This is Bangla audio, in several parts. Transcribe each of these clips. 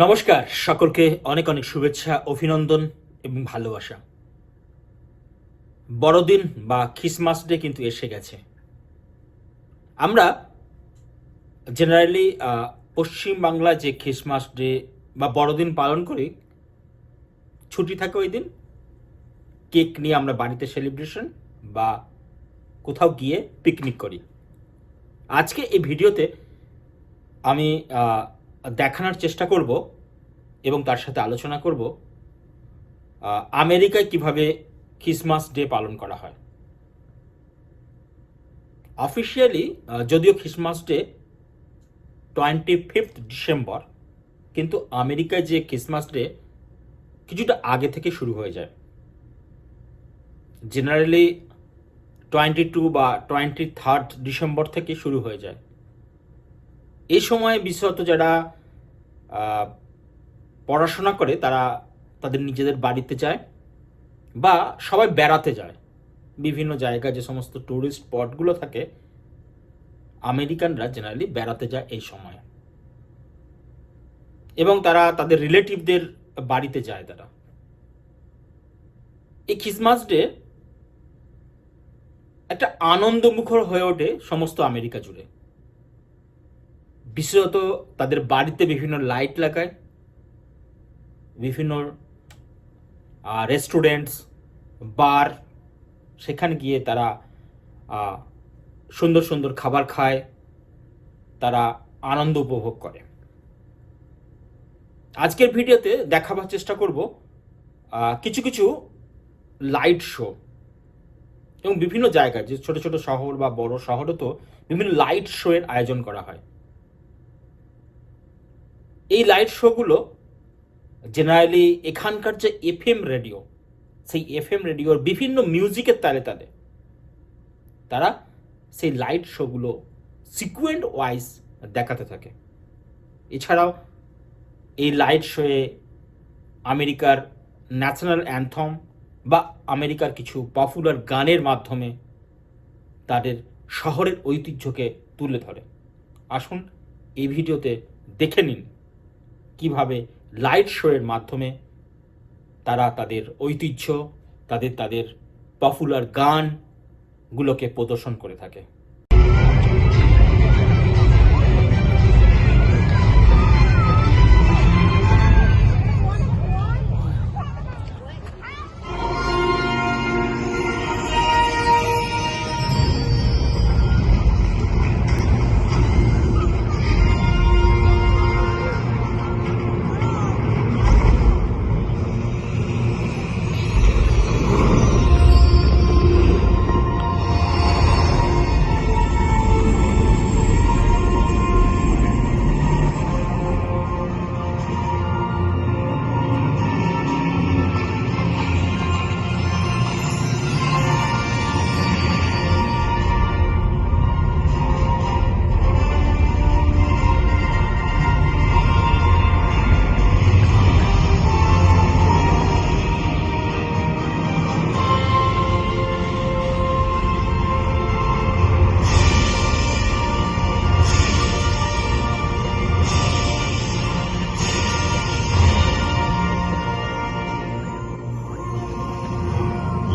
নমস্কার, সকলকে অনেক অনেক শুভেচ্ছা, অভিনন্দন এবং ভালোবাসা। বড়দিন বা খ্রিসমাস ডে কিন্তু এসে গেছে। আমরা জেনারেলি পশ্চিম বাংলায় যে খ্রিসমাস ডে বা বড়দিন পালন করি, ছুটি থাকে ওই দিন, কেক নিয়ে আমরা বাড়িতে সেলিব্রেশন বা কোথাও গিয়ে পিকনিক করি। আজকে এই ভিডিওতে আমি দেখানোর চেষ্টা করব এবং তার সাথে আলোচনা করব আমেরিকায় কিভাবে খ্রিসমাস ডে পালন করা হয়। অফিসিয়ালি যদিও খ্রিসমাস ডে 25 ডিসেম্বর, কিন্তু আমেরিকায় যে খ্রিসমাস ডে কিছুটা আগে থেকে শুরু হয়ে যায়। জেনারেলি 22 বা 23 ডিসেম্বর থেকে শুরু হয়ে যায়। এই সময় বিশেষত যারা পড়াশোনা করে তারা তাদের নিজেদের বাড়িতে যায় বা সবাই বেড়াতে যায়। বিভিন্ন জায়গায় যে সমস্ত ট্যুরিস্ট স্পটগুলো থাকে, আমেরিকানরা জেনারেলি বেড়াতে যায় এই সময়, এবং তারা তাদের রিলেটিভদের বাড়িতে যায়। তারা এই খ্রিসমাস ডে একটা আনন্দমুখর হয়ে ওঠে সমস্ত আমেরিকা জুড়ে। বিশেষত তাদের বাড়িতে বিভিন্ন লাইট লাগায়, বিভিন্ন রেস্টুরেন্টস, বার, সেখানে গিয়ে তারা সুন্দর সুন্দর খাবার খায়, তারা আনন্দ উপভোগ করে। আজকের ভিডিওতে দেখাবার চেষ্টা করব কিছু কিছু লাইট শো, এবং বিভিন্ন জায়গায় যে ছোট ছোট শহর বা বড় শহরও তো বিভিন্ন লাইট শো এর আয়োজন করা হয়। এই লাইট শোগুলো জেনারেলি এখানকার যে এফএম রেডিও, সেই এফএম রেডিওর বিভিন্ন মিউজিকের তালে তালে তারা সেই লাইট শোগুলো সিকুয়েন্ট ওয়াইজ দেখাতে থাকে। এছাড়াও এই লাইট শোয়ে আমেরিকার ন্যাশনাল অ্যান্থম বা আমেরিকার কিছু পপুলার গানের মাধ্যমে তাদের শহরের ঐতিহ্যকে তুলে ধরে। আসুন এই ভিডিওতে দেখে নিন কিভাবে লাইট শোয়ের মাধ্যমে তারা তাদের ঐতিহ্য, তাদের পপুলার গানগুলোকে প্রদর্শন করে থাকে।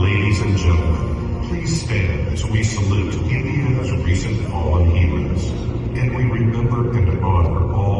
Ladies and gentlemen, please stand as we salute Indiana's recent fallen heroes, and we remember and honor all